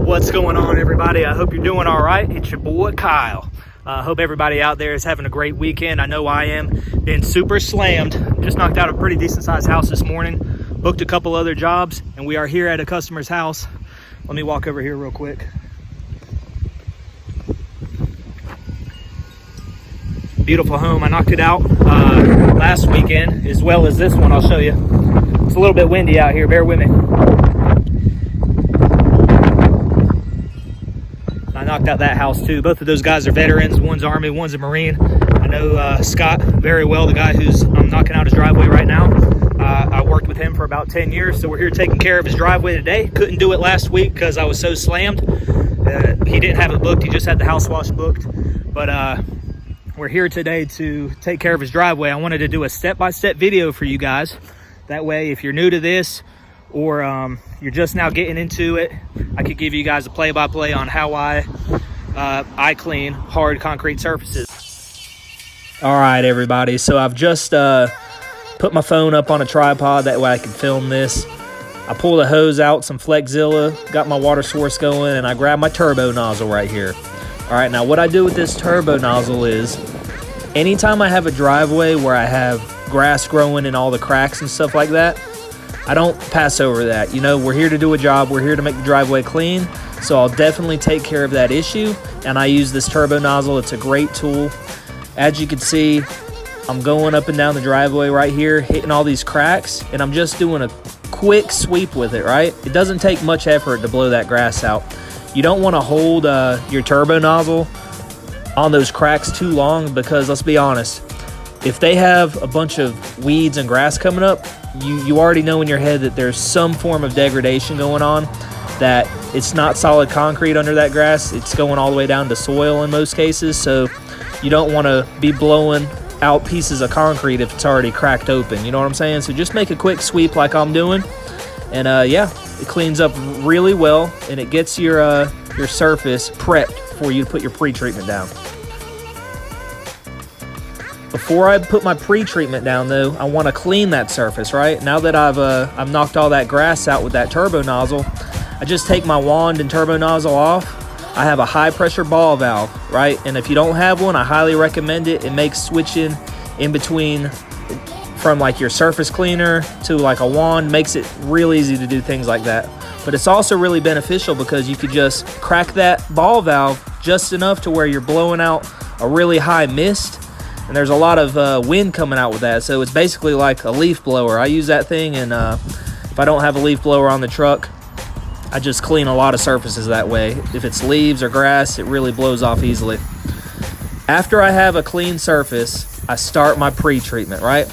What's going on, everybody? I hope you're doing all right. It's your boy Kyle. Hope everybody out there is having a great weekend. I know I am. Been super slammed. Just knocked out a pretty decent sized house this morning. Booked a couple other jobs, and we are here at a customer's house. Let me walk over here real quick. Beautiful home. I knocked it out last weekend, as well as this one. I'll show you. It's a little bit windy out here. Bear with me. I knocked out that house too. Both of those guys are veterans. One's Army, one's a Marine. I know Scott very well, the guy who's I'm knocking out his driveway right now. I worked with him for about 10 years, so we're here taking care of his driveway today. Couldn't do it last week because I was so slammed. He didn't have it booked. He just had the house wash booked. But we're here today to take care of his driveway. I wanted to do a step-by-step video for you guys. That way, if you're new to this or you're just now getting into it, I could give you guys a play-by-play on how I clean hard concrete surfaces. All right, everybody. So I've just put my phone up on a tripod. That way I can film this. I pulled a hose out, some Flexzilla, got my water source going, and I grabbed my turbo nozzle right here. All right, now what I do with this turbo nozzle is anytime I have a driveway where I have grass growing in all the cracks and stuff like that, I don't pass over that. You know, we're here to do a job. We're here to make the driveway clean. So I'll definitely take care of that issue. And I use this turbo nozzle. It's a great tool. As you can see, I'm going up and down the driveway right here, hitting all these cracks, and I'm just doing a quick sweep with it, right? It doesn't take much effort to blow that grass out. You don't want to hold your turbo nozzle on those cracks too long because, let's be honest, if they have a bunch of weeds and grass coming up, you already know in your head that there's some form of degradation going on, that it's not solid concrete under that grass. It's going all the way down to soil in most cases, so you don't want to be blowing out pieces of concrete if it's already cracked open. You know what I'm saying? So just make a quick sweep like I'm doing, and yeah, it cleans up really well, and it gets your surface prepped for you to put your pre-treatment down. Before I put my pre-treatment down, though, I want to clean that surface, right? Now that I've knocked all that grass out with that turbo nozzle, I just take my wand and turbo nozzle off. I have a high-pressure ball valve, right? And if you don't have one, I highly recommend it. It makes switching in between from like your surface cleaner to like a wand, makes it real easy to do things like that. But it's also really beneficial because you could just crack that ball valve just enough to where you're blowing out a really high mist. And there's a lot of wind coming out with that. So it's basically like a leaf blower. I use that thing, and if I don't have a leaf blower on the truck, I just clean a lot of surfaces that way. If it's leaves or grass, it really blows off easily. After I have a clean surface, I start my pre-treatment, right?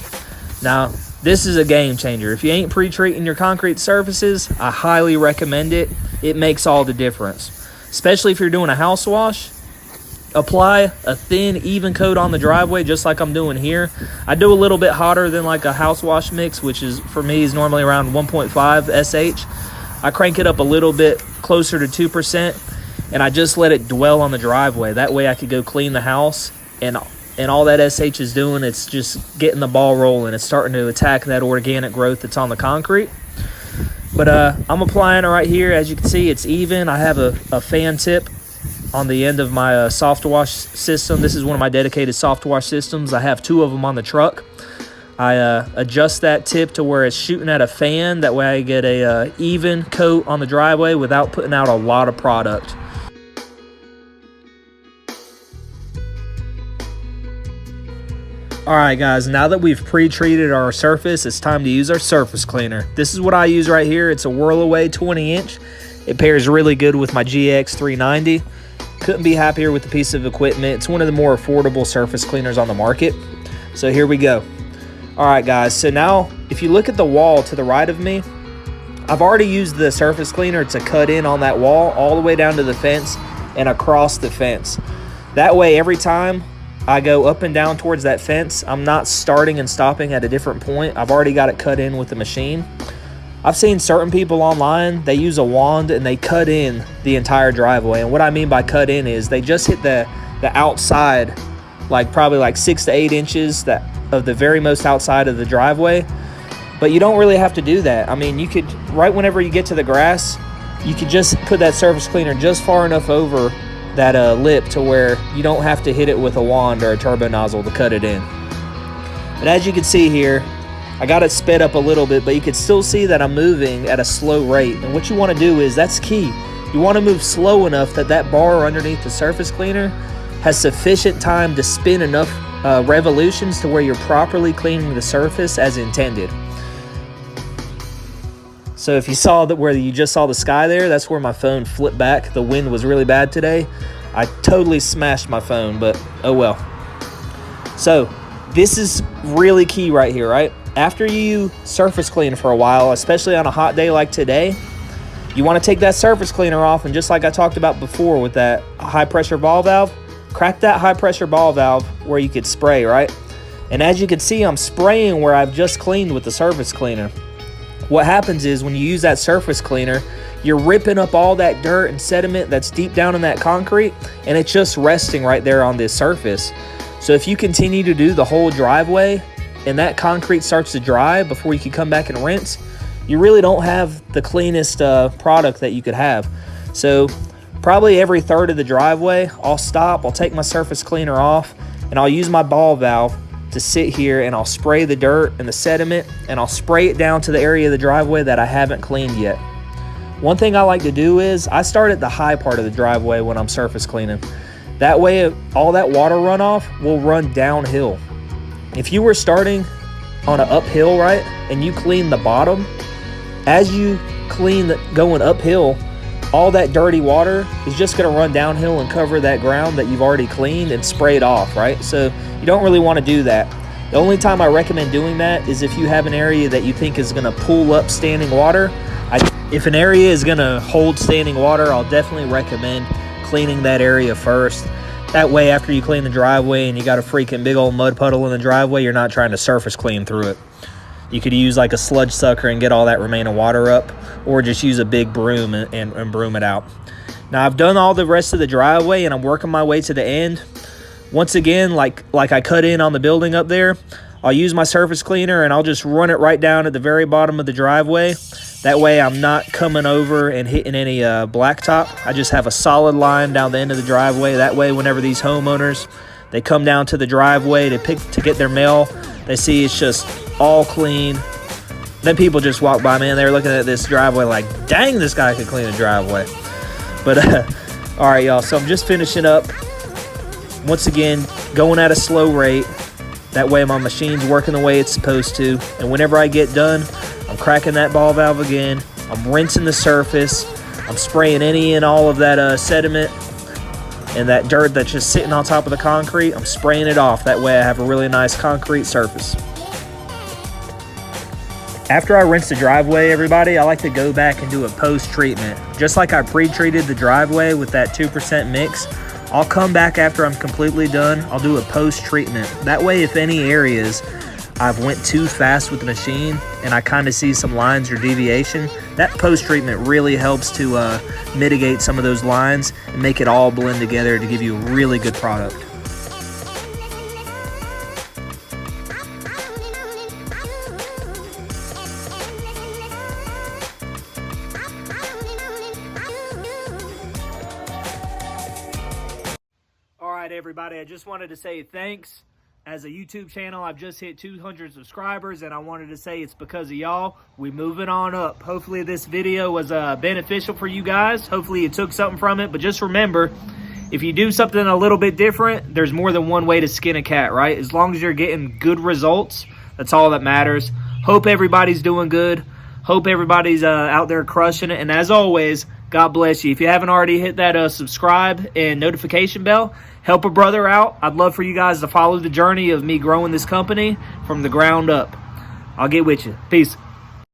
Now, this is a game changer. If you ain't pre-treating your concrete surfaces, I highly recommend it. It makes all the difference. Especially if you're doing a house wash, apply a thin, even coat on the driveway, just like I'm doing here. I do a little bit hotter than like a house wash mix, which is, for me, is normally around 1.5 SH. I crank it up a little bit closer to 2%, and I just let it dwell on the driveway. That way I could go clean the house, and all that SH is doing, it's just getting the ball rolling. It's starting to attack that organic growth that's on the concrete. But I'm applying it right here. As you can see, it's even. I have a fan tip on the end of my soft wash system. This is one of my dedicated soft wash systems. I have 2 of them on the truck. I adjust that tip to where it's shooting at a fan. That way I get a even coat on the driveway without putting out a lot of product. All right, guys, now that we've pre-treated our surface, it's time to use our surface cleaner. This is what I use right here. It's a Whirlaway 20-inch. It pairs really good with my GX 390. Couldn't be happier with the piece of equipment. It's one of the more affordable surface cleaners on the market. So here we go. All right, guys, so now if you look at the wall to the right of me, I've already used the surface cleaner to cut in on that wall all the way down to the fence and across the fence. That way, every time I go up and down towards that fence, I'm not starting and stopping at a different point. I've already got it cut in with the machine. I've seen certain people online, they use a wand and they cut in the entire driveway. And what I mean by cut in is they just hit the outside, like probably like 6 to 8 inches of the very most outside of the driveway. But you don't really have to do that. I mean, you could, right whenever you get to the grass, you can just put that surface cleaner just far enough over that lip to where you don't have to hit it with a wand or a turbo nozzle to cut it in. But as you can see here, I got it sped up a little bit, but you can still see that I'm moving at a slow rate. And what you want to do is, that's key. You want to move slow enough that that bar underneath the surface cleaner has sufficient time to spin enough revolutions to where you're properly cleaning the surface as intended. So if you saw that where you just saw the sky there, that's where my phone flipped back. The wind was really bad today. I totally smashed my phone, but oh well. So this is really key right here, right? After you surface clean for a while, especially on a hot day like today, you want to take that surface cleaner off, and just like I talked about before with that high pressure ball valve, crack that high pressure ball valve where you could spray, right? And as you can see, I'm spraying where I've just cleaned with the surface cleaner. What happens is when you use that surface cleaner, you're ripping up all that dirt and sediment that's deep down in that concrete, and it's just resting right there on this surface. So if you continue to do the whole driveway and that concrete starts to dry before you can come back and rinse, you really don't have the cleanest product that you could have. So probably every third of the driveway, I'll stop, I'll take my surface cleaner off, and I'll use my ball valve to sit here, and I'll spray the dirt and the sediment, and I'll spray it down to the area of the driveway that I haven't cleaned yet. One thing I like to do is I start at the high part of the driveway when I'm surface cleaning. That way all that water runoff will run downhill. If you were starting on an uphill, right, and you clean the bottom, as you clean going uphill, all that dirty water is just going to run downhill and cover that ground that you've already cleaned and sprayed off, right? So you don't really want to do that. The only time I recommend doing that is if you have an area that you think is going to pull up standing water. If an area is going to hold standing water, I'll definitely recommend cleaning that area first. That way, after you clean the driveway and you got a freaking big old mud puddle in the driveway, you're not trying to surface clean through it. You could use like a sludge sucker and get all that remaining water up, or just use a big broom and broom it out. Now I've done all the rest of the driveway and I'm working my way to the end. Once again, like I cut in on the building up there, I'll use my surface cleaner and I'll just run it right down at the very bottom of the driveway. That way I'm not coming over and hitting any blacktop. I just have a solid line down the end of the driveway. That way whenever these homeowners, they come down to the driveway to get their mail, they see it's just all clean. Then people just walk by, man, they're looking at this driveway like, dang, this guy could clean a driveway. But all right, y'all, so I'm just finishing up. Once again, going at a slow rate. That way my machine's working the way it's supposed to. And whenever I get done, I'm cracking that ball valve again. I'm rinsing the surface. I'm spraying any and all of that sediment and that dirt that's just sitting on top of the concrete. I'm spraying it off. That way I have a really nice concrete surface. After I rinse the driveway, everybody, I like to go back and do a post-treatment. Just like I pre-treated the driveway with that 2% mix, I'll come back after I'm completely done. I'll do a post-treatment. That way, if any areas I've went too fast with the machine and I kind of see some lines or deviation, that post-treatment really helps to mitigate some of those lines and make it all blend together to give you a really good product. All right, everybody, I just wanted to say thanks. As a YouTube channel, I've just hit 200 subscribers, and I wanted to say it's because of y'all. We moving on up. Hopefully this video was beneficial for you guys. Hopefully you took something from it. But just remember, if you do something a little bit different, there's more than one way to skin a cat, right? As long as you're getting good results, that's all that matters. Hope everybody's doing good. Hope everybody's out there crushing it. And as always, God bless you. If you haven't already hit that subscribe and notification bell, help a brother out. I'd love for you guys to follow the journey of me growing this company from the ground up. I'll get with you. Peace.